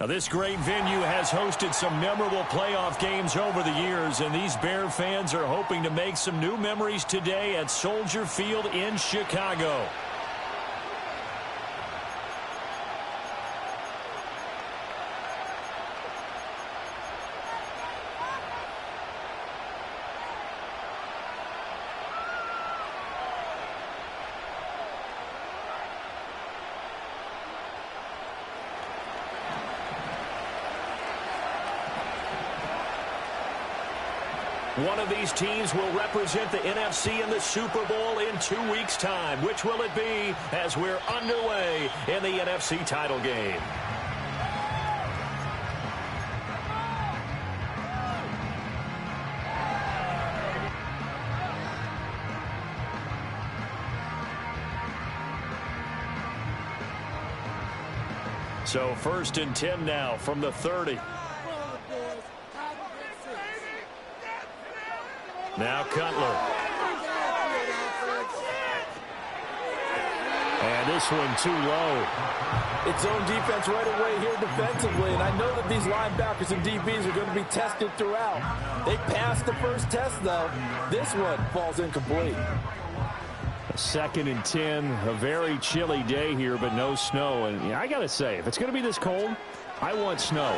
This great venue has hosted some memorable playoff games over the years, and these Bear fans are hoping to make some new memories today at Soldier Field in Chicago. One of these teams will represent the NFC in the Super Bowl in 2 weeks' time. Which will it be as we're underway in the NFC title game? So 1st and 10 now from the 30. Now Cutler. And this one too low. It's zone defense right away here defensively, and I know that these linebackers and DBs are going to be tested throughout. They passed the first test, though. This one falls incomplete. 2nd and 10, a very chilly day here, but no snow. And I got to say, if it's going to be this cold, I want snow.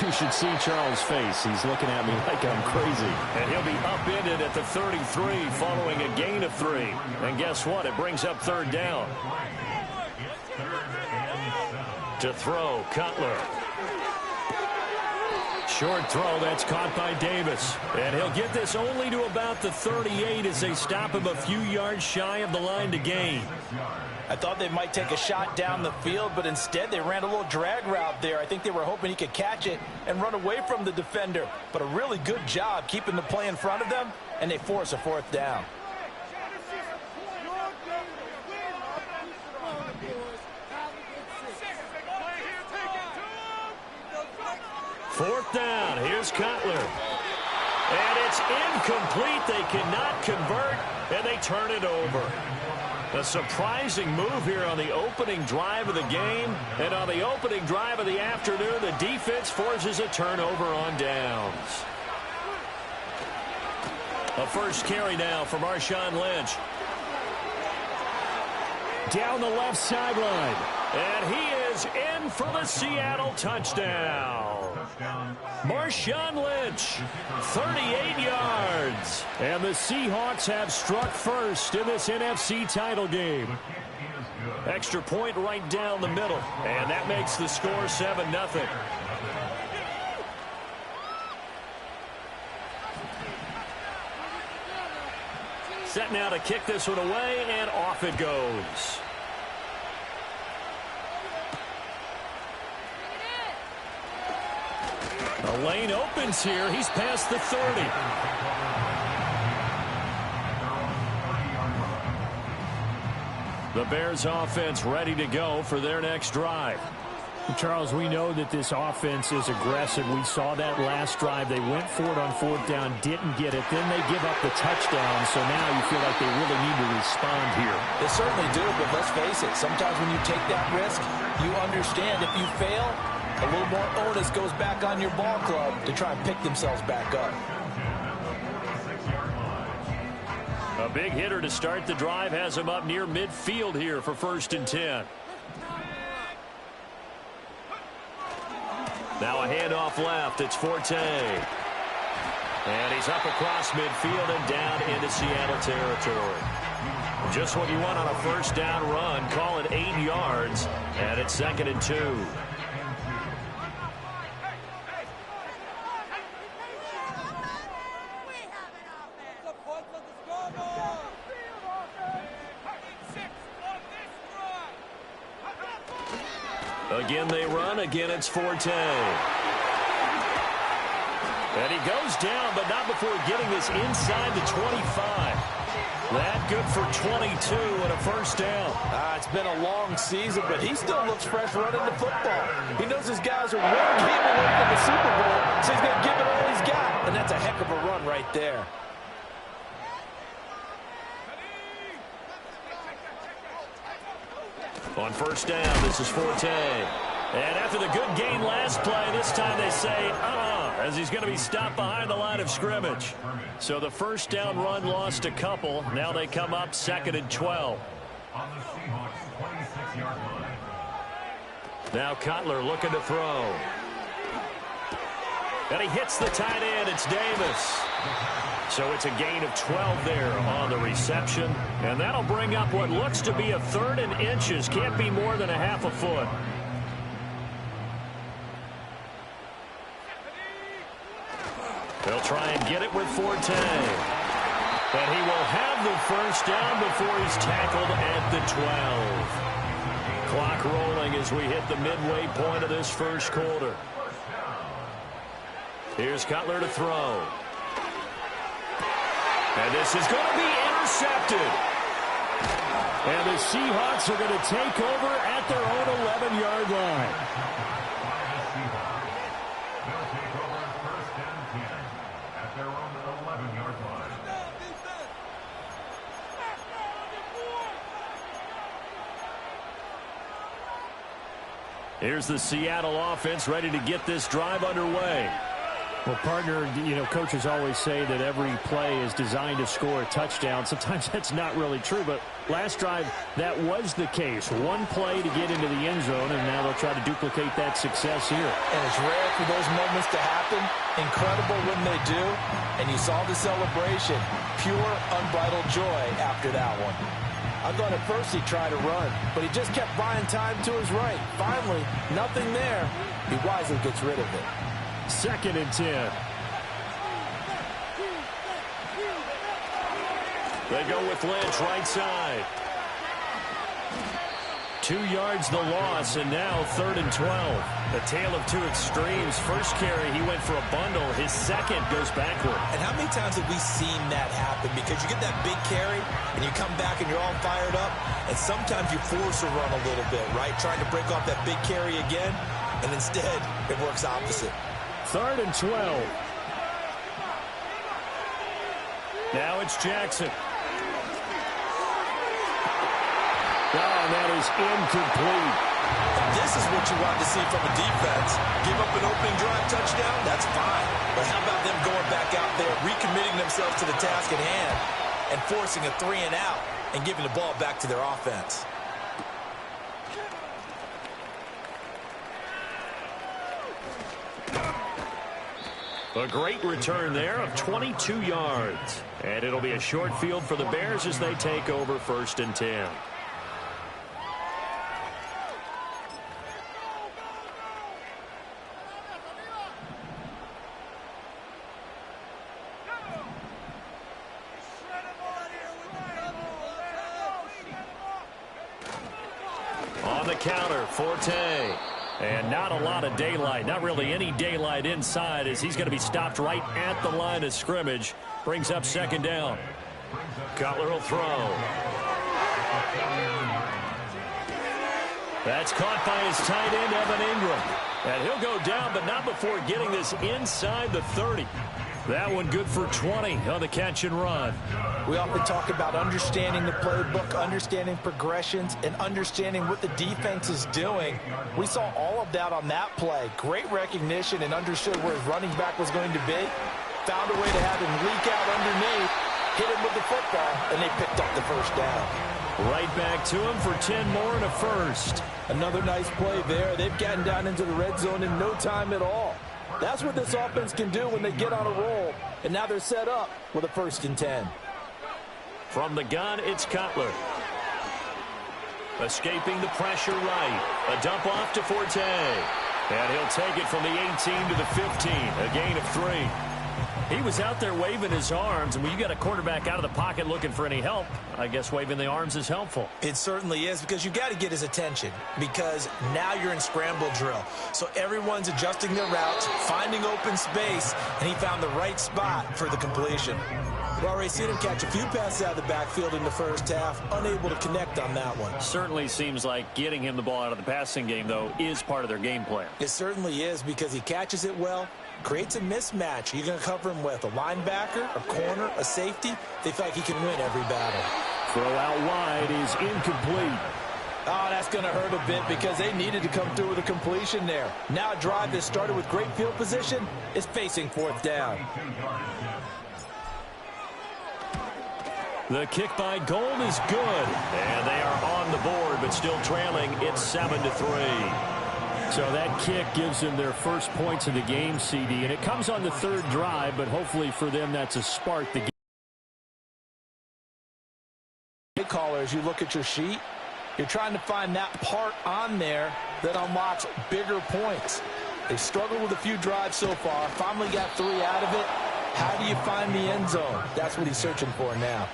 You should see Charles' face. He's looking at me like I'm crazy. And he'll be upended at the 33 following a gain of 3. And guess what? It brings up 3rd down. To throw, Cutler. Short throw, that's caught by Davis. And he'll get this only to about the 38 as they stop him a few yards shy of the line to gain. I thought they might take a shot down the field, but instead they ran a little drag route there. I think they were hoping he could catch it and run away from the defender. But a really good job keeping the play in front of them, and they force a 4th down. Fourth down. Here's Cutler. And it's incomplete. They cannot convert, and they turn it over. A surprising move here on the opening drive of the game. And on the opening drive of the afternoon, the defense forces a turnover on downs. A first carry now for Marshawn Lynch. Down the left sideline. And he is in for the Seattle touchdown. Marshawn Lynch, 38 yards. And the Seahawks have struck first in this NFC title game. Extra point right down the middle. And that makes the score 7-0. Set now to kick this one away, and off it goes. The lane opens here. He's past the 30. The Bears offense ready to go for their next drive. Charles, we know that this offense is aggressive. We saw that last drive. They went for it on 4th down, didn't get it. Then they give up the touchdown, so now you feel like they really need to respond here. They certainly do, but let's face it, sometimes when you take that risk, you understand if you fail, a little more onus goes back on your ball club to try and pick themselves back up. A big hitter to start the drive has him up near midfield here for 1st and 10. Now a handoff left. It's Forte. And he's up across midfield and down into Seattle territory. Just what you want on a 1st down run. Call it 8 yards. And it's 2nd and 2. Again they run. Again it's Forte. And he goes down, but not before getting this inside the 25. That good for 22 and a 1st down. It's been a long season, but he still looks fresh running the football. He knows his guys are one game away from the Super Bowl, so he's going to give it all he's got. And that's a heck of a run right there. On 1st down, this is Forte. And after the good gain last play, this time they say, as he's going to be stopped behind the line of scrimmage. So the first down run lost a couple. Now they come up 2nd and 12. On the Seahawks 26-yard line. Now Cutler looking to throw. And he hits the tight end. It's Davis. So it's a gain of 12 there on the reception. And that'll bring up what looks to be a 3rd and inches. Can't be more than a half a foot. They'll try and get it with Forte. And he will have the first down before he's tackled at the 12. Clock rolling as we hit the midway point of this first quarter. Here's Cutler to throw. And this is going to be intercepted. And the Seahawks are going to take over at their own 11-yard line. Here's the Seattle offense ready to get this drive underway. Well, partner, coaches always say that every play is designed to score a touchdown. Sometimes that's not really true, but last drive, that was the case. One play to get into the end zone, and now they'll try to duplicate that success here. And it's rare for those moments to happen. Incredible when they do. And you saw the celebration. Pure, unbridled joy after that one. I thought at first he'd try to run, but he just kept buying time to his right. Finally, nothing there. He wisely gets rid of it. 2nd and 10. They go with Lynch right side. 2 yards the loss, and now 3rd and 12. A tale of two extremes. First carry, he went for a bundle. His second goes backward. And how many times have we seen that happen? Because you get that big carry, and you come back and you're all fired up, and sometimes you force a run a little bit, right? Trying to break off that big carry again, and instead it works opposite. 3rd and 12. Now it's Jackson. And that is incomplete. This is what you want to see from a defense. Give up an opening drive touchdown, that's fine. But how about them going back out there, recommitting themselves to the task at hand, and forcing a 3 and out, and giving the ball back to their offense. A great return there of 22 yards. And it'll be a short field for the Bears as they take over 1st and 10. On the counter, Forte. And not a lot of daylight, not really any daylight inside as he's going to be stopped right at the line of scrimmage. Brings up 2nd down. Cutler will throw. That's caught by his tight end, Evan Ingram. And he'll go down, but not before getting this inside the 30. That one good for 20 on the catch and run. We often talk about understanding the playbook, understanding progressions, and understanding what the defense is doing. We saw all of that on that play. Great recognition and understood where his running back was going to be. Found a way to have him leak out underneath, hit him with the football, and they picked up the first down. Right back to him for 10 more and a first. Another nice play there. They've gotten down into the red zone in no time at all. That's what this offense can do when they get on a roll. And now they're set up with a 1st and 10. From the gun, it's Cutler. Escaping the pressure right. A dump off to Forte. And he'll take it from the 18 to the 15. A gain of 3. He was out there waving his arms, and when you got a quarterback out of the pocket looking for any help, I guess waving the arms is helpful. It certainly is, because you got to get his attention, because now you're in scramble drill. So everyone's adjusting their routes, finding open space, and he found the right spot for the completion. We've already seen him catch a few passes out of the backfield in the first half, unable to connect on that one. Certainly seems like getting him the ball out of the passing game, though, is part of their game plan. It certainly is, because he catches it well, creates a mismatch. You're going to cover him with a linebacker, a corner, a safety. They feel like he can win every battle. Throw out wide is incomplete. Oh, that's going to hurt a bit because they needed to come through with a completion there. Now a drive that started with great field position is facing fourth down. The kick by Gold is good. And they are on the board, but still trailing. It's 7-3. So that kick gives them their first points of the game, CD. And it comes on the third drive, but hopefully for them that's a spark. Caller, as you look at your sheet, you're trying to find that part on there that unlocks bigger points. They've struggled with a few drives so far. Finally got 3 out of it. How do you find the end zone? That's what he's searching for now.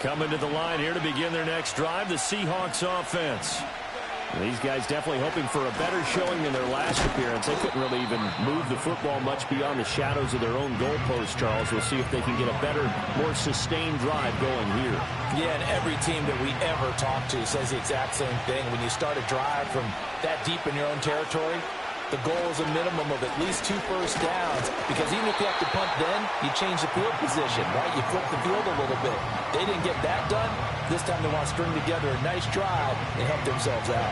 Coming to the line here to begin their next drive, the Seahawks offense. These guys definitely hoping for a better showing than their last appearance. They couldn't really even move the football much beyond the shadows of their own goalpost, Charles. We'll see if they can get a better, more sustained drive going here. Yeah, and every team that we ever talk to says the exact same thing. When you start a drive from that deep in your own territory, the goal is a minimum of at least 2 first downs, because even if you have to punt then, you change the field position, right? You flip the field a little bit. They didn't get that done. This time they want to string together a nice drive and help themselves out.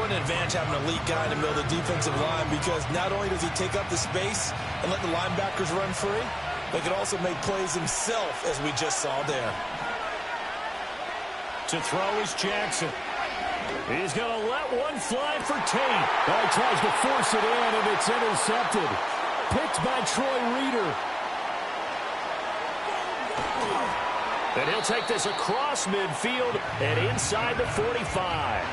What an advantage having an elite guy in the middle of the defensive line, because not only does he take up the space and let the linebackers run free, but he can also make plays himself, as we just saw there. To throw is Jackson. He's going to let one fly for Tate. He tries to force it in, and it's intercepted. Picked by Troy Reeder. And he'll take this across midfield and inside the 45.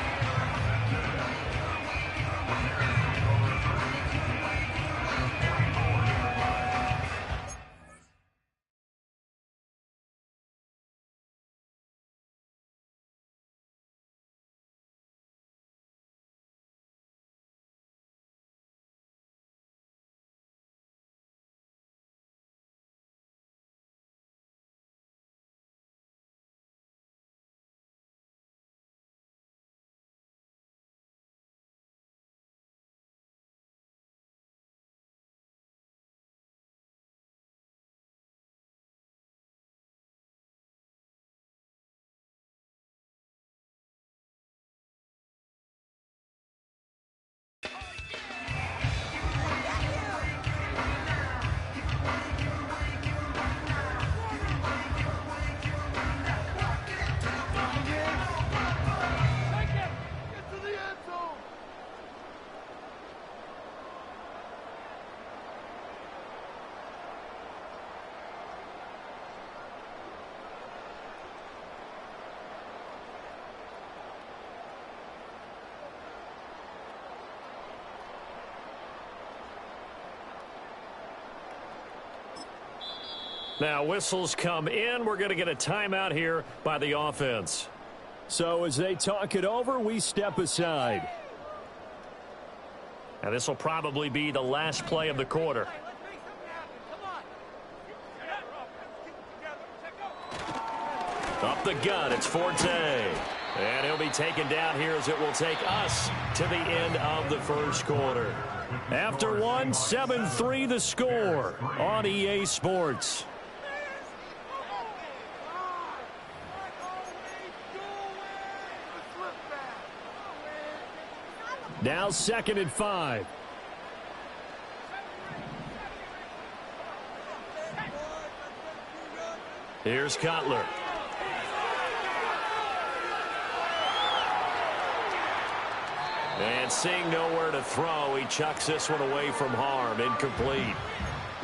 Now whistles come in. We're going to get a timeout here by the offense. So as they talk it over, we step aside. Now this will probably be the last play of the quarter. Up the gut, it's Forte. And he'll be taken down here as it will take us to the end of the first quarter. After one, 7-3 the score on EA Sports. Now 2nd and 5. Here's Cutler. And seeing nowhere to throw, he chucks this one away from harm. Incomplete.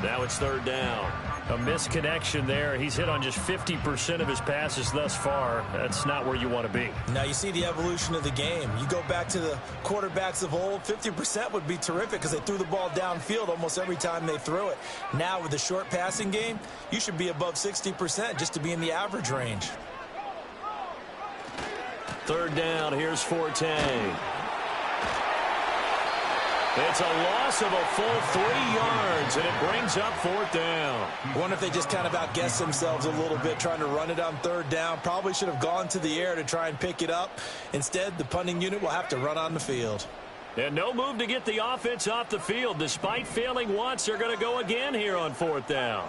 Now it's 3rd down. A misconnection there. He's hit on just 50% of his passes thus far. That's not where you want to be. Now you see the evolution of the game. You go back to the quarterbacks of old, 50% would be terrific because they threw the ball downfield almost every time they threw it. Now with the short passing game, you should be above 60% just to be in the average range. 3rd down, here's Forte. It's a loss of a full 3 yards, and it brings up 4th down. I wonder if they just kind of outguessed themselves a little bit trying to run it on 3rd down. Probably should have gone to the air to try and pick it up. Instead, the punting unit will have to run on the field. And no move to get the offense off the field. Despite failing once, they're going to go again here on 4th down.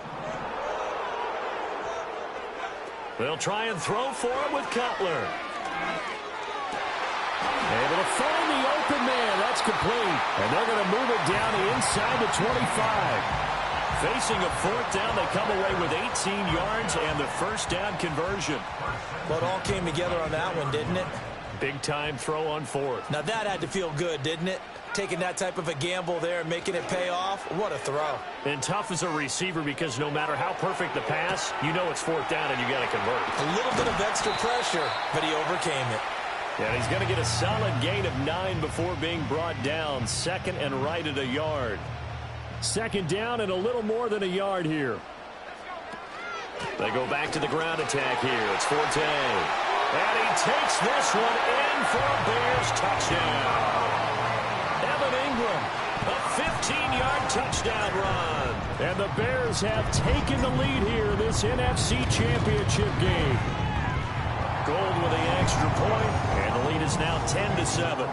They'll try and throw for it with Cutler. Able to find the open man. That's complete. And they're going to move it down inside the 25. Facing a fourth down, they come away with 18 yards and the first down conversion. Well, it all came together on that one, didn't it? Big-time throw on fourth. Now, that had to feel good, didn't it? Taking that type of a gamble there and making it pay off. What a throw. And tough as a receiver because no matter how perfect the pass, you know it's fourth down and you got to convert. A little bit of extra pressure, but he overcame it. Yeah, he's going to get a solid gain of 9 before being brought down. Second and right at a yard. Second down and a little more than a yard here. They go back to the ground attack here. It's Forte. And he takes this one in for a Bears touchdown. Evan Ingram, a 15-yard touchdown run. And the Bears have taken the lead here in this NFC Championship game. Gold with the extra point, and the lead is now 10-7.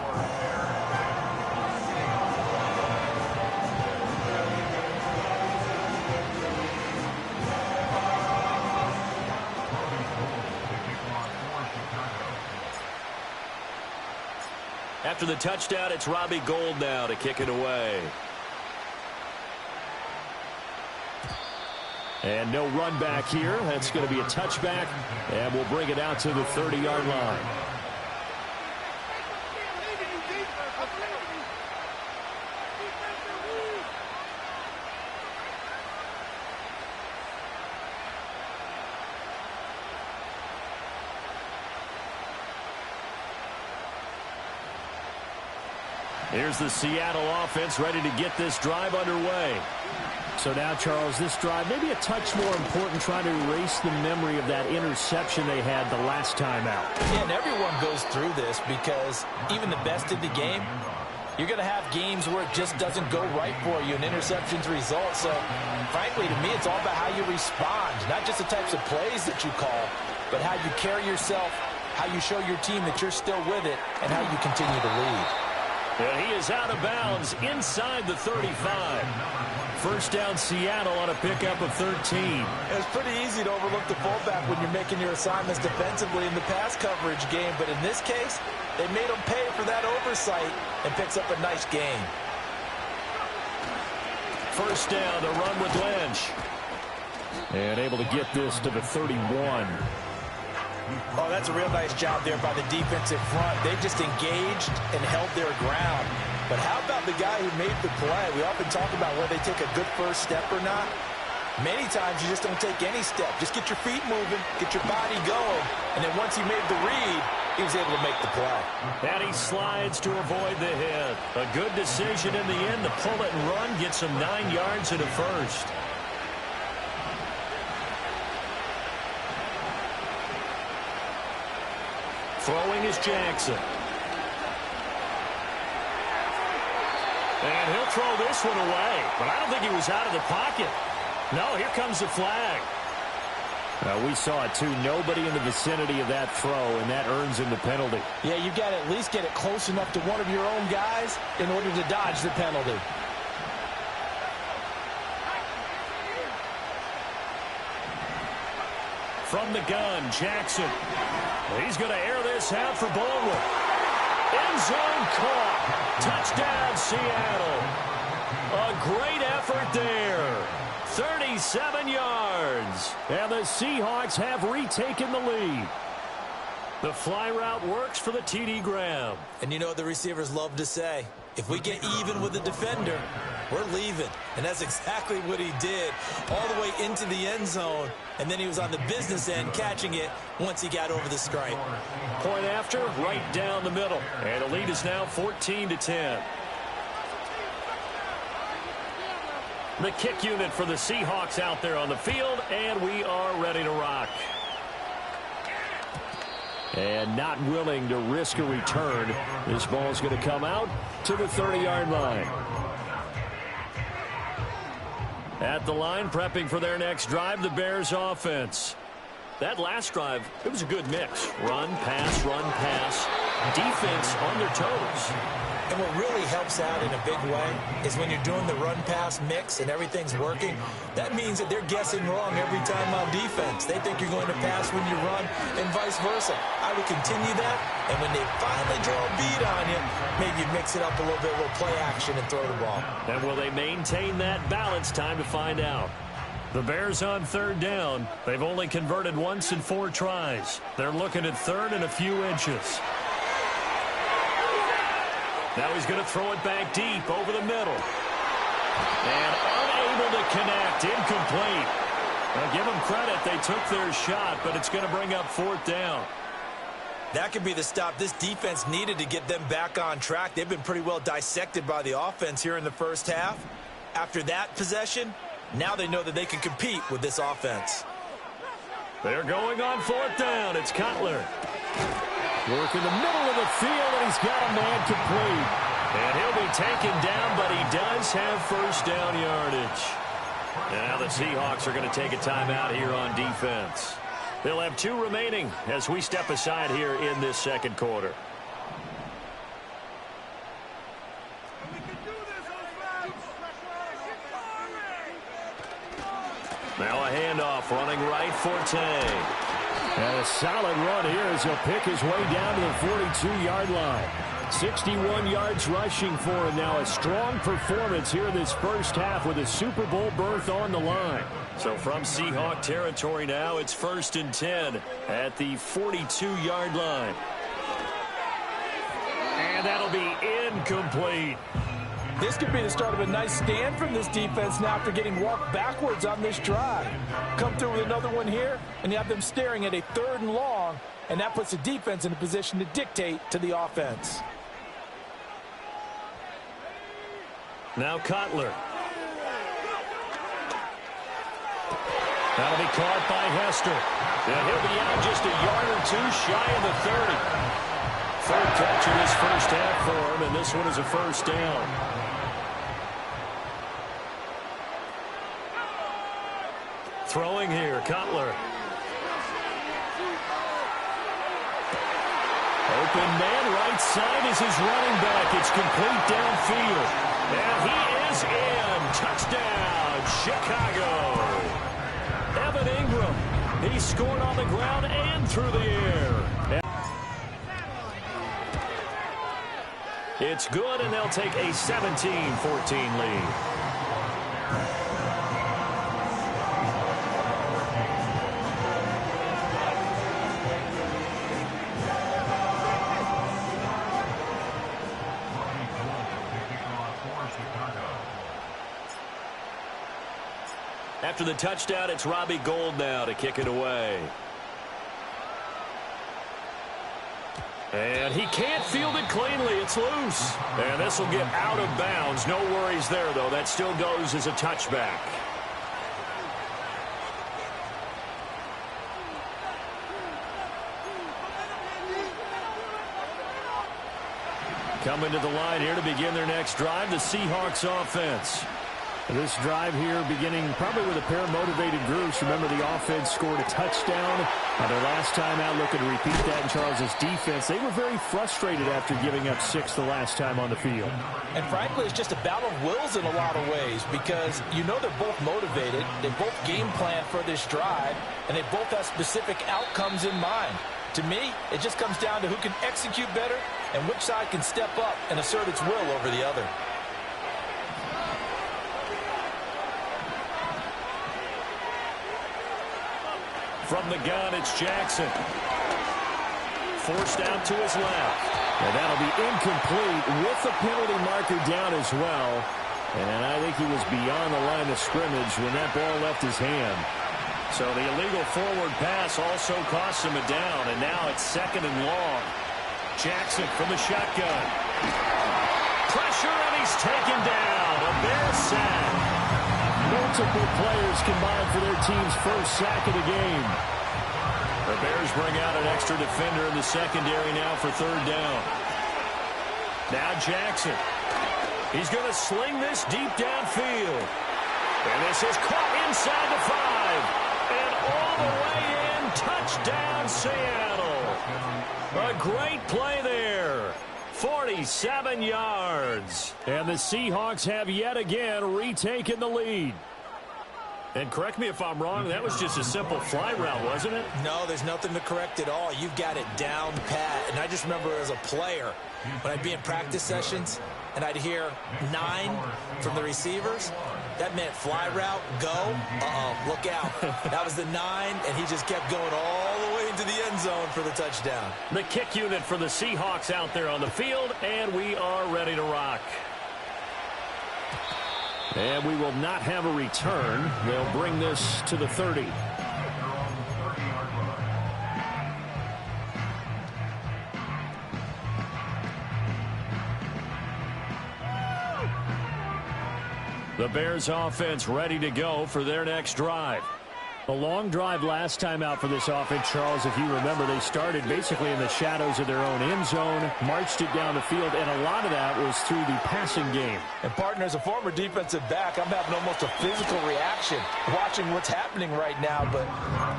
After the touchdown, it's Robbie Gould now to kick it away. And no run back here. That's going to be a touchback, and we'll bring it out to the 30-yard line. Here's the Seattle offense ready to get this drive underway. So now, Charles, this drive maybe a touch more important, trying to erase the memory of that interception they had the last time out. Yeah, and everyone goes through this because even the best in the game, you're going to have games where it just doesn't go right for you, and interceptions result. So, frankly, to me, it's all about how you respond, not just the types of plays that you call, but how you carry yourself, how you show your team that you're still with it, and how you continue to lead. And he is out of bounds inside the 35. First down, Seattle on a pickup of 13. It's pretty easy to overlook the fullback when you're making your assignments defensively in the pass coverage game, but in this case, they made him pay for that oversight and picks up a nice gain. First down, the run with Lynch. And able to get this to the 31. Oh, that's a real nice job there by the defensive front. They just engaged and held their ground. But how about the guy who made the play? We often talk about whether they take a good first step or not. Many times you just don't take any step. Just get your feet moving, get your body going, and then once he made the read, he was able to make the play. And he slides to avoid the hit. A good decision in the end to pull it and run, get some 9 yards and a first. Throwing is Jackson. And he'll throw this one away. But I don't think he was out of the pocket. No, here comes the flag. We saw it, too. Nobody in the vicinity of that throw, and that earns him the penalty. Yeah, you've got to at least get it close enough to one of your own guys in order to dodge the penalty. From the gun, Jackson. He's going to air this out for Baldwin. End zone caught. Touchdown, Seattle. A great effort there. 37 yards. And the Seahawks have retaken the lead. The fly route works for the TD Graham. And you know what the receivers love to say? If we get even with the defender, we're leaving. And that's exactly what he did, all the way into the end zone. And then he was on the business end catching it once he got over the stripe. Point after, right down the middle. And the lead is now 14-10. The kick unit for the Seahawks out there on the field, and we are ready to rock. And not willing to risk a return, this ball is going to come out to the 30-yard line. At the line, prepping for their next drive, the Bears offense. That last drive, it was a good mix. Run, pass, defense on their toes. And what really helps out in a big way is when you're doing the run-pass mix and everything's working, that means that they're guessing wrong every time on defense. They think you're going to pass when you run and vice versa. I would continue that, and when they finally draw a bead on you, maybe you mix it up a little bit, a little play action and throw the ball. And will they maintain that balance? Time to find out. The Bears on third down. They've only converted once in 4 tries. They're looking at third and a few inches. Now he's going to throw it back deep over the middle. And unable to connect. Incomplete. Now give them credit. They took their shot, but it's going to bring up 4th down. That could be the stop this defense needed to get them back on track. They've been pretty well dissected by the offense here in the first half. After that possession, now they know that they can compete with this offense. They're going on 4th down. It's Cutler. Work in the middle of the field, and he's got a man complete. And he'll be taken down, but he does have first down yardage. And now the Seahawks are going to take a timeout here on defense. They'll have 2 remaining as we step aside here in this second quarter. Now a handoff running right for Tay. And a solid run here as he'll pick his way down to the 42-yard line. 61 yards rushing for him now. A strong performance here this first half with a Super Bowl berth on the line. So from Seahawk territory now, it's 1st and 10 at the 42-yard line. And that'll be incomplete. This could be the start of a nice stand from this defense now after getting walked backwards on this drive. Come through with another one here, and you have them staring at a 3rd and long, and that puts the defense in a position to dictate to the offense. Now Cutler. That'll be caught by Hester. And he'll be out just a yard or 2 shy of the 30. 3rd catch in this first half for him, and this one is a first down. Throwing here, Cutler. Open man, right side is his running back. It's complete downfield. And he is in. Touchdown, Chicago. Evan Ingram. He scored on the ground and through the air. It's good, and they'll take a 17-14 lead. After the touchdown, it's Robbie Gould now to kick it away. And he can't field it cleanly. It's loose. And this will get out of bounds. No worries there, though. That still goes as a touchback. Coming to the line here to begin their next drive, the Seahawks offense. This drive here beginning probably with a pair of motivated groups. Remember, the offense scored a touchdown. Their last time out, looking to repeat that in Charles' defense. They were very frustrated after giving up 6 the last time on the field. And frankly, it's just a battle of wills in a lot of ways because you know they're both motivated. They both game plan for this drive, and they both have specific outcomes in mind. To me, it just comes down to who can execute better and which side can step up and assert its will over the other. From the gun, it's Jackson. Forced out to his left. And that'll be incomplete with the penalty marker down as well. And I think he was beyond the line of scrimmage when that ball left his hand. So the illegal forward pass also cost him a down. And now it's 2nd and long. Jackson from the shotgun. Pressure, and he's taken down. A Bears sack. Multiple players combined for their team's first sack of the game. The Bears bring out an extra defender in the secondary now for 3rd down. Now Jackson. He's going to sling this deep downfield. And this is caught inside the 5. And all the way in. Touchdown, Seattle. A great play there. 47 yards. And the Seahawks have yet again retaken the lead. And correct me if I'm wrong, that was just a simple fly route, wasn't it? No, there's nothing to correct at all. You've got it down pat. And I just remember as a player, when I'd be in practice sessions and I'd hear 9 from the receivers, that meant fly route, go, look out. That was the 9, and he just kept going all the way into the end zone for the touchdown. The kick unit for the Seahawks out there on the field, and we are ready to rock. And we will not have a return. They'll bring this to the 30. The Bears offense ready to go for their next drive. A long drive last time out for this offense, Charles. If you remember, they started basically in the shadows of their own end zone, marched it down the field, and a lot of that was through the passing game. And, partner, as a former defensive back, I'm having almost a physical reaction watching what's happening right now. But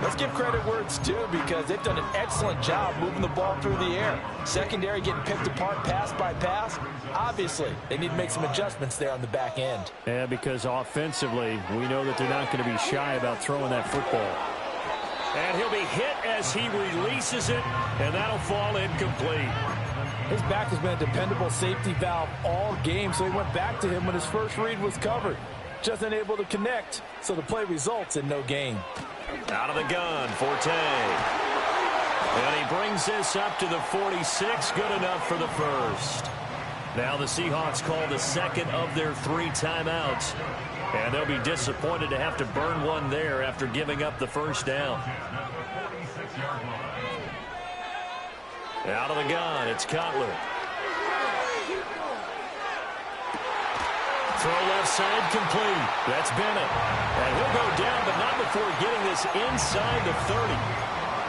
let's give credit where it's due, because they've done an excellent job moving the ball through the air. Secondary getting picked apart pass by pass. Obviously, they need to make some adjustments there on the back end. Yeah, because offensively, we know that they're not going to be shy about throwing that football. And he'll be hit as he releases it, and that'll fall incomplete. His back has been a dependable safety valve all game, so he went back to him when his first read was covered. Just unable to connect, so the play results in no gain. Out of the gun, Forte. And he brings this up to the 46, good enough for the first. Now the Seahawks call the second of their 3 timeouts. And they'll be disappointed to have to burn one there after giving up the first down. Out of the gun, it's Cutler. Throw left side complete. That's Bennett. And he'll go down, but not before getting this inside the 30.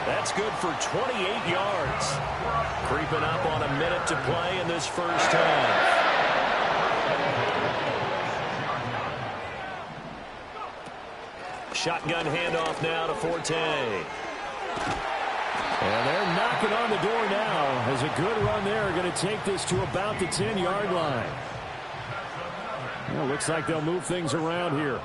That's good for 28 yards. Creeping up on a minute to play in this first half. Shotgun handoff now to Forte. And they're knocking on the door now as a good run there. Going to take this to about the 10-yard line. Well, looks like they'll move things around here.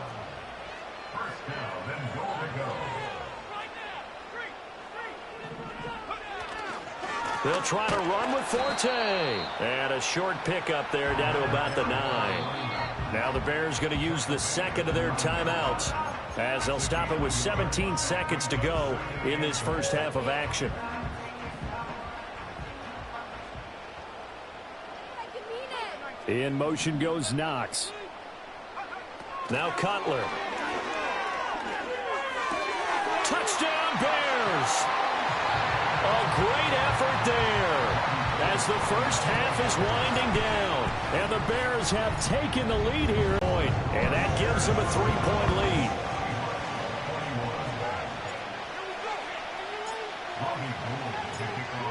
They'll try to run with Forte. And a short pickup there down to about the 9. Now the Bears going to use the second of their timeouts, as they'll stop it with 17 seconds to go in this first half of action. In motion goes Knox. Now Cutler. Touchdown Bears! A great effort there as the first half is winding down. And the Bears have taken the lead here. And that gives them a 3-point lead.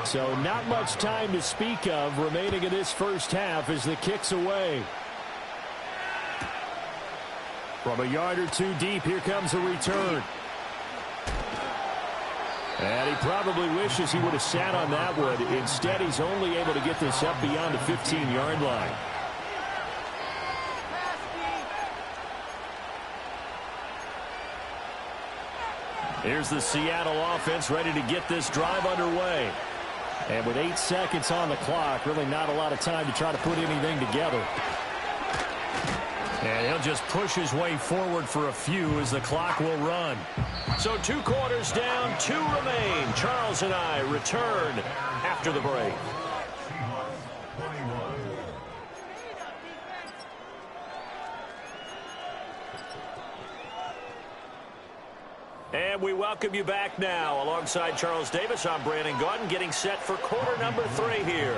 So not much time to speak of remaining in this first half as the kick's away. From a yard or 2 deep, here comes a return. And he probably wishes he would have sat on that one. Instead, he's only able to get this up beyond the 15-yard line. Here's the Seattle offense ready to get this drive underway. And with 8 seconds on the clock, really not a lot of time to try to put anything together. And he'll just push his way forward for a few as the clock will run. So 2 quarters down, 2 remain. Charles and I return after the break. And we welcome you back now. Alongside Charles Davis, I'm Brandon Gaudin, getting set for quarter number 3 here.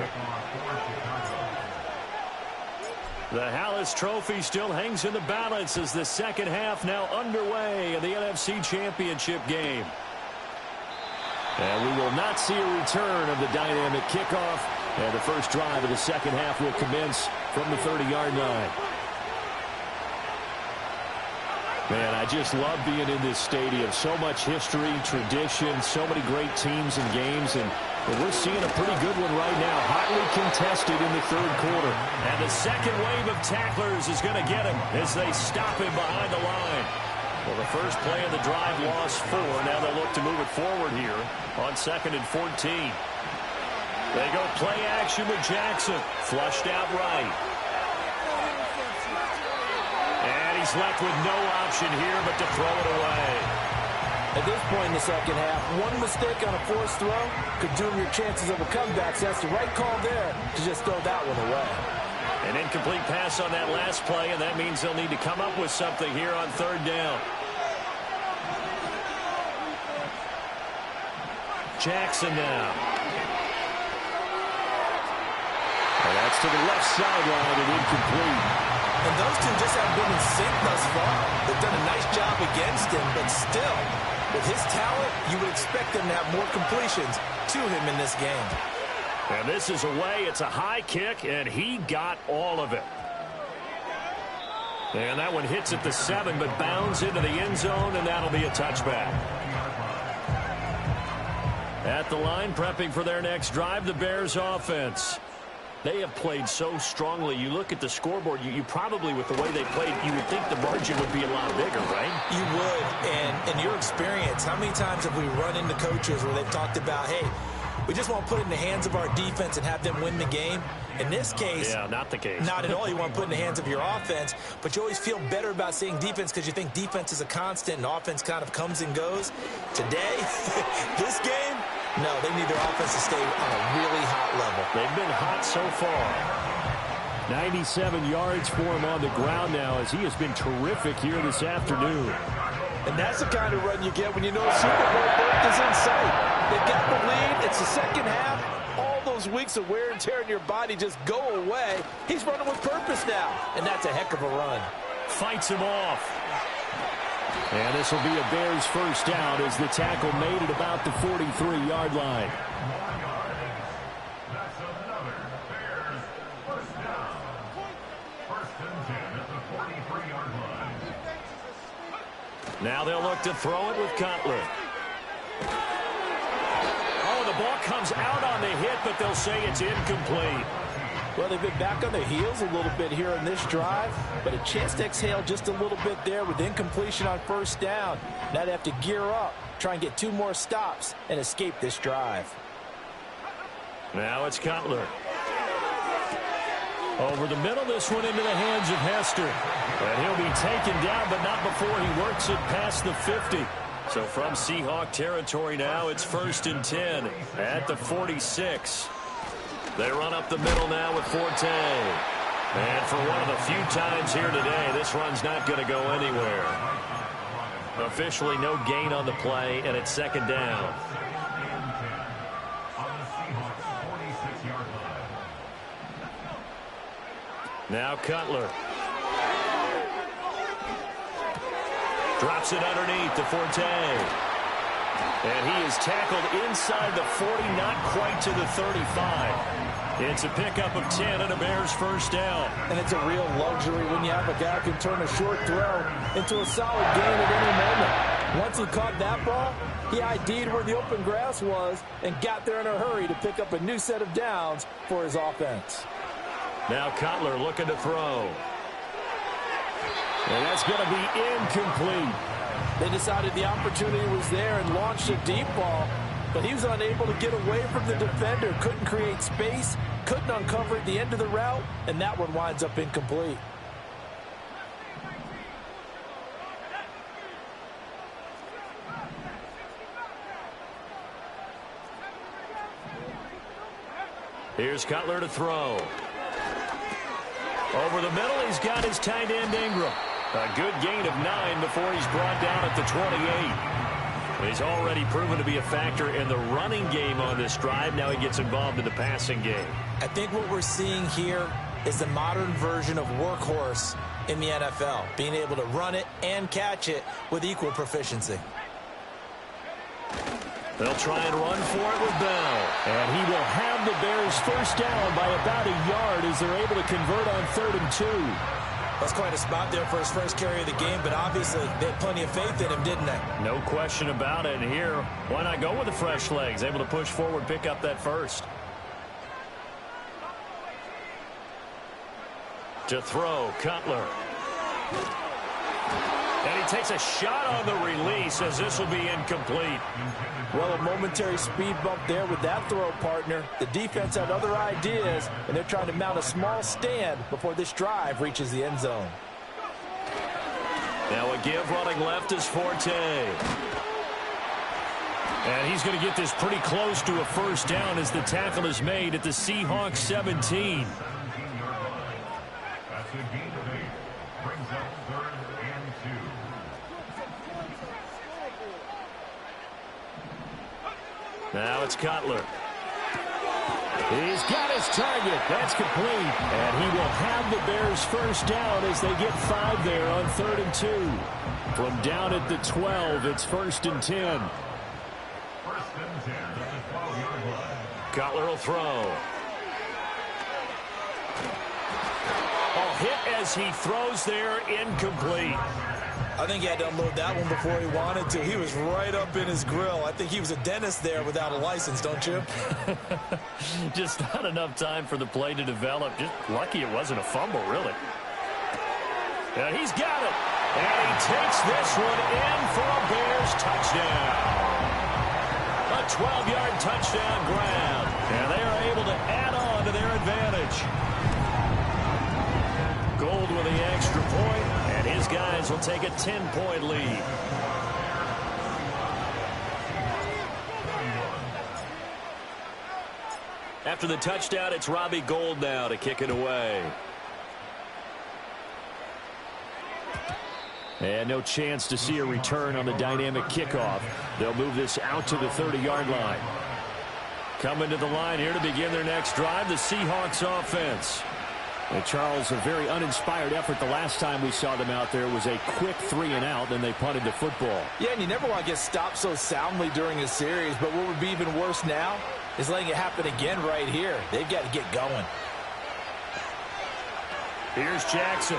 The Hallis Trophy still hangs in the balance as the second half now underway in the NFC Championship game. And we will not see a return of the dynamic kickoff. And the first drive of the second half will commence from the 30-yard line. Man, I just love being in this stadium. So much history, tradition, so many great teams and games. And Well, we're seeing a pretty good one right now. Hotly contested in the third quarter. And the second wave of tacklers is going to get him as they stop him behind the line. Well, the first play of the drive lost 4. Now they'll look to move it forward here on 2nd and 14. They go play action with Jackson. Flushed out right. And he's left with no option here but to throw it away. At this point in the second half, one mistake on a forced throw could doom your chances of a comeback. So that's the right call there to just throw that one away. An incomplete pass on that last play, and that means they'll need to come up with something here on 3rd down. Jackson now. And that's to the left sideline and incomplete. And those two just haven't been in sync thus far. They've done a nice job against him, but still, with his talent, you would expect them to have more completions to him in this game. And this is away. It's a high kick, and he got all of it. And that one hits at the 7, but bounds into the end zone, and that'll be a touchback. At the line, prepping for their next drive, the Bears offense. They have played so strongly. You look at the scoreboard, you probably, with the way they played, you would think the margin would be a lot bigger, right? You would. And in your experience, how many times have we run into coaches where they've talked about, hey, we just want to put it in the hands of our defense and have them win the game? In this case, yeah, not the case. Not at all. You want to put it in the hands of your offense, but you always feel better about saying defense because you think defense is a constant and offense kind of comes and goes. Today, this game, no, they need their offense to stay on a really hot level. They've been hot so far. 97 yards for him on the ground now as he has been terrific here this afternoon. And that's the kind of run you get when you know Super Bowl berth is in sight. They've got the lead. It's the second half. All those weeks of wear and tear in your body just go away. He's running with purpose now, and that's a heck of a run. Fights him off. And this will be a Bears first down as the tackle made at about the 43-yard line. That's another Bears first down. 1st and 10 at the 43-yard line. Now they'll look to throw it with Cutler. Oh, the ball comes out on the hit, but they'll say it's incomplete. Well, they've been back on their heels a little bit here on this drive, but a chance to exhale just a little bit there with incompletion on 1st down. Now they have to gear up, try and get 2 more stops, and escape this drive. Now it's Cutler. Over the middle, this one into the hands of Hester. And he'll be taken down, but not before he works it past the 50. So from Seahawk territory now, it's 1st and 10 at the 46. They run up the middle now with Forte. And for one of the few times here today, this run's not going to go anywhere. Officially no gain on the play, and it's 2nd down. Now Cutler. Drops it underneath to Forte. And he is tackled inside the 40, not quite to the 35. It's a pickup of 10 and a Bears first down. And it's a real luxury when you have a guy who can turn a short throw into a solid gain at any moment. Once he caught that ball, he ID'd where the open grass was and got there in a hurry to pick up a new set of downs for his offense. Now Cutler looking to throw. And that's going to be incomplete. They decided the opportunity was there and launched a deep ball, but he was unable to get away from the defender, couldn't create space, couldn't uncover at the end of the route, and that one winds up incomplete. Here's Cutler to throw. Over the middle, he's got his tight end Ingram. A good gain of 9 before he's brought down at the 28. He's already proven to be a factor in the running game on this drive. Now he gets involved in the passing game. I think what we're seeing here is the modern version of workhorse in the NFL, being able to run it and catch it with equal proficiency. They'll try and run for it with Bell. And he will have the Bears first down by about a yard as they're able to convert on 3rd and 2. That's quite a spot there for his first carry of the game, but obviously they had plenty of faith in him, didn't they? No question about it. And here, why not go with the fresh legs? Able to push forward, pick up that first. To throw, Cutler. And he takes a shot on the release as this will be incomplete. Well, a momentary speed bump there with that throw, partner. The defense had other ideas, and they're trying to mount a small stand before this drive reaches the end zone. Now a give running left is Forte. And he's going to get this pretty close to a first down as the tackle is made at the Seahawks 17. That's a gain of 8. Brings up 3rd and 2. Now it's Cutler. He's got his target. That's complete. And he will have the Bears first down as they get 5 there on 3rd and 2. From down at the 12, it's 1st and 10. 1st and 10 at the 12-yard line. Cutler will throw. Hit as he throws there, incomplete. I think he had to unload that one before he wanted to. He was right up in his grill. I think he was a dentist there without a license, don't you? Just not enough time for the play to develop. Just lucky it wasn't a fumble, really. And he's got it. And he takes this one in for a Bears touchdown. A 12-yard touchdown grab. And they are able to add on to their advantage. Gold with the extra point, and his guys will take a 10-point lead. After the touchdown, it's Robbie Gould now to kick it away. And no chance to see a return on the dynamic kickoff. They'll move this out to the 30-yard line. Coming to the line here to begin their next drive, the Seahawks offense. And Charles, a very uninspired effort the last time we saw them out there was a quick 3-and-out, then they punted the football. Yeah, and you never want to get stopped so soundly during a series, but what would be even worse now is letting it happen again right here. They've got to get going. Here's Jackson.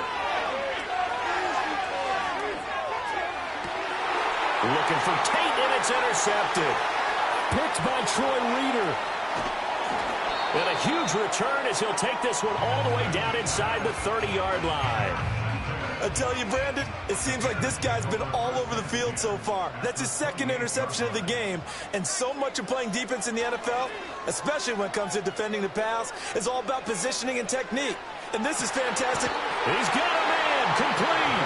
Looking for Tate, and it's intercepted. Picked by Troy Reeder. And a huge return as he'll take this one all the way down inside the 30-yard line. I tell you, Brandon, it seems like this guy's been all over the field so far. That's his 2nd interception of the game. And so much of playing defense in the NFL, especially when it comes to defending the pass, is all about positioning and technique. And this is fantastic. He's got a man, complete.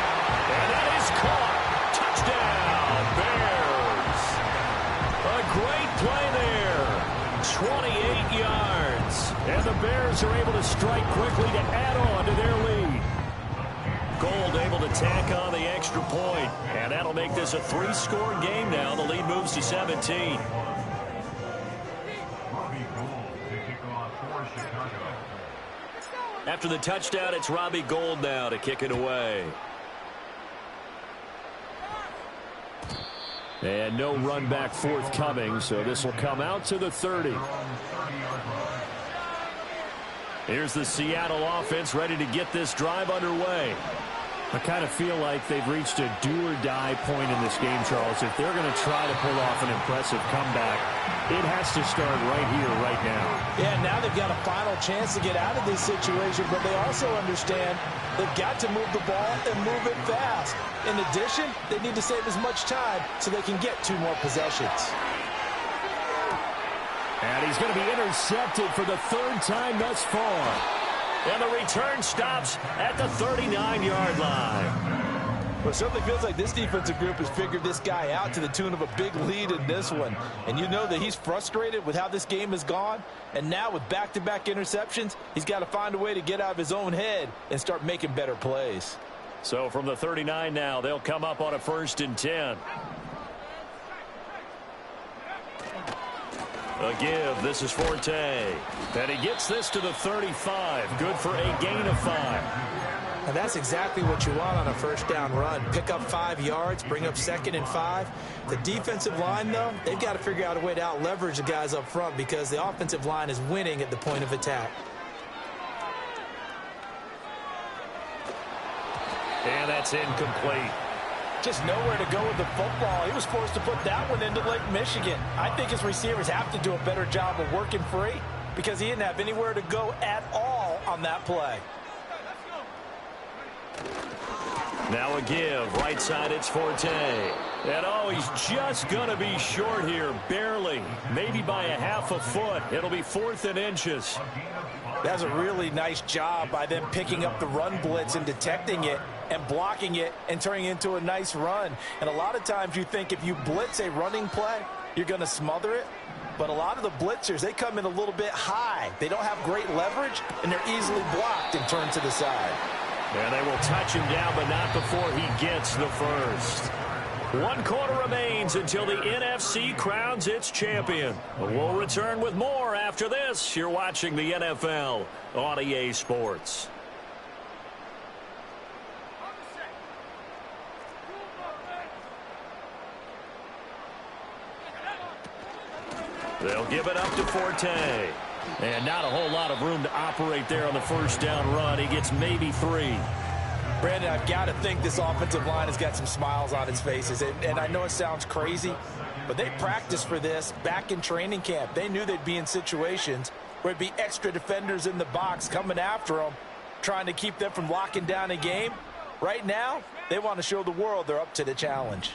And that is caught. Touchdown, Bears. A great play there. 28 yards. And the Bears are able to strike quickly to add on to their lead. Gould able to tack on the extra point. And that'll make this a 3-score game now. The lead moves to 17. Robbie Gould to kick off for Chicago. After the touchdown, it's Robbie Gould now to kick it away. And no run back forthcoming, so this will come out to the 30. Here's the Seattle offense ready to get this drive underway. I kind of feel like they've reached a do-or-die point in this game, Charles. If they're going to try to pull off an impressive comeback, it has to start right here, right now. Yeah, now they've got a final chance to get out of this situation, but they also understand they've got to move the ball and move it fast. In addition, they need to save as much time so they can get 2 more possessions. And he's going to be intercepted for the 3rd time thus far. And the return stops at the 39-yard line. Well, it certainly feels like this defensive group has figured this guy out to the tune of a big lead in this one. And you know that he's frustrated with how this game has gone. And now with back-to-back interceptions, he's got to find a way to get out of his own head and start making better plays. So from the 39 now, they'll come up on a 1st and 10. A give. This is Forte. And he gets this to the 35. Good for a gain of 5. And that's exactly what you want on a first down run. Pick up 5 yards, bring up 2nd and 5. The defensive line, though, they've got to figure out a way to out-leverage the guys up front because the offensive line is winning at the point of attack. And that's incomplete. Just nowhere to go with the football. He was forced to put that one into Lake Michigan. I think his receivers have to do a better job of working free because he didn't have anywhere to go at all on that play. Now a give. Right side, it's Forte. And, oh, he's just going to be short here. Barely. Maybe by a half a foot. It'll be 4th and inches. That's a really nice job by them picking up the run blitz and detecting it and blocking it and turning it into a nice run. And a lot of times you think if you blitz a running play, you're going to smother it. But a lot of the blitzers, they come in a little bit high. They don't have great leverage, and they're easily blocked and turned to the side. And they will touch him down, but not before he gets the first. 1 quarter remains until the NFC crowns its champion. We'll return with more after this. You're watching the NFL on EA Sports. They'll give it up to Forte. And not a whole lot of room to operate there on the first down run. He gets maybe 3. Brandon, I've got to think this offensive line has got some smiles on its faces. And I know it sounds crazy, but they practiced for this back in training camp. They knew they'd be in situations where it'd be extra defenders in the box coming after them, trying to keep them from locking down a game. Right now, they want to show the world they're up to the challenge.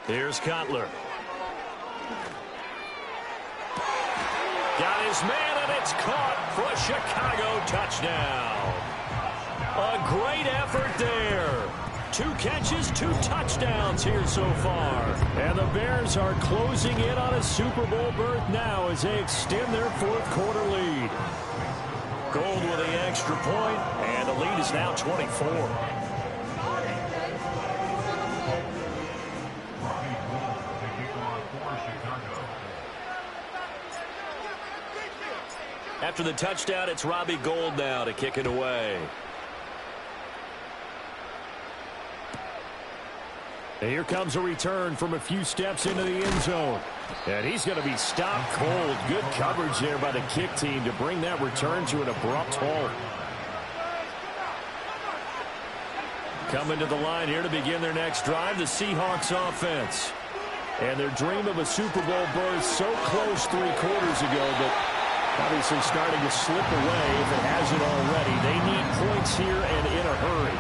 Here's Cutler. Got his man, and it's caught for a Chicago touchdown. A great effort there. 2 catches, 2 touchdowns here so far. And the Bears are closing in on a Super Bowl berth now as they extend their 4th quarter lead. Gold with the extra point, and the lead is now 24. After the touchdown, it's Robbie Gould now to kick it away. And here comes a return from a few steps into the end zone. And he's going to be stopped cold. Good coverage there by the kick team to bring that return to an abrupt halt. Coming to the line here to begin their next drive, the Seahawks offense. And their dream of a Super Bowl berth so close 3 quarters ago, but obviously starting to slip away if it hasn't already. They need points here and in a hurry.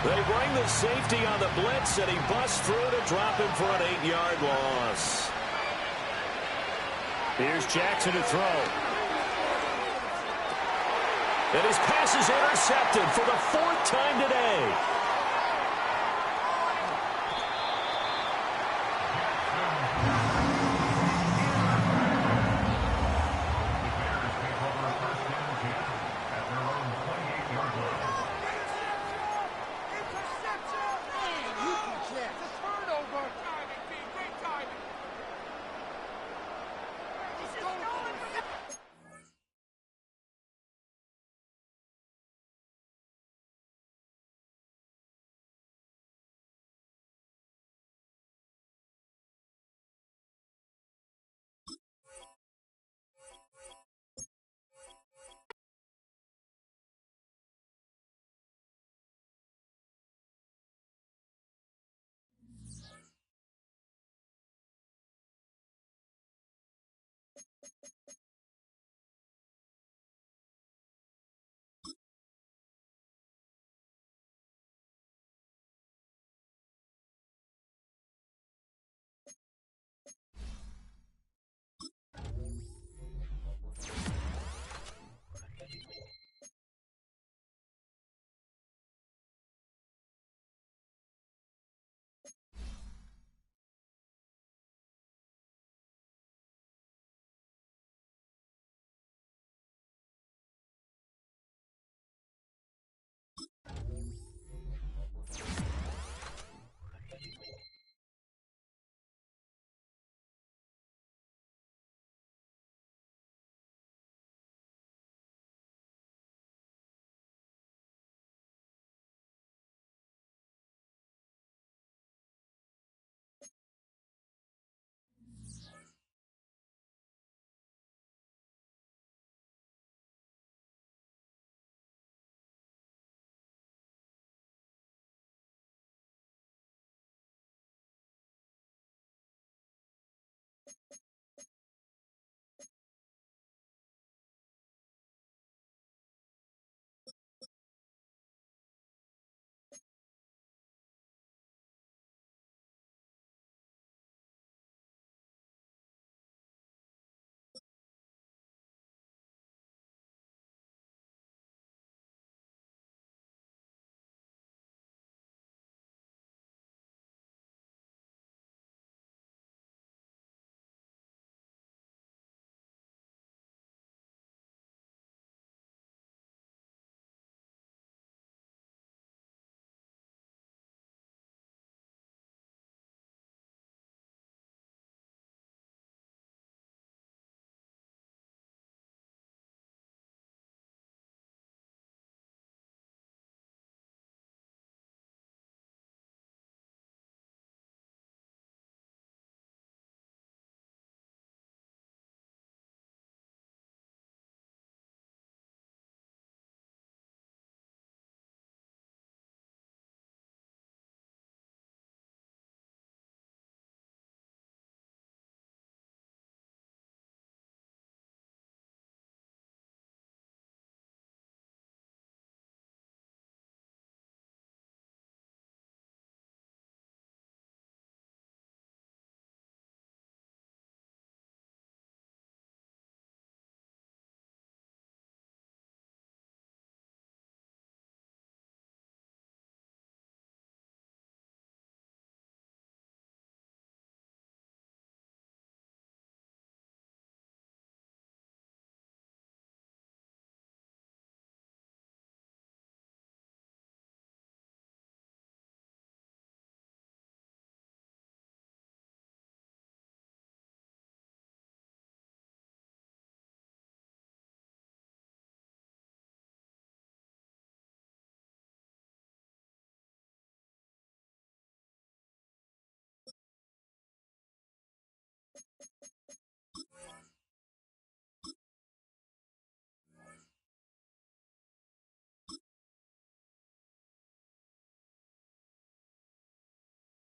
They bring the safety on the blitz, and he busts through to drop him for an 8-yard loss. Here's Jackson to throw. And his pass is intercepted for the 4th time today.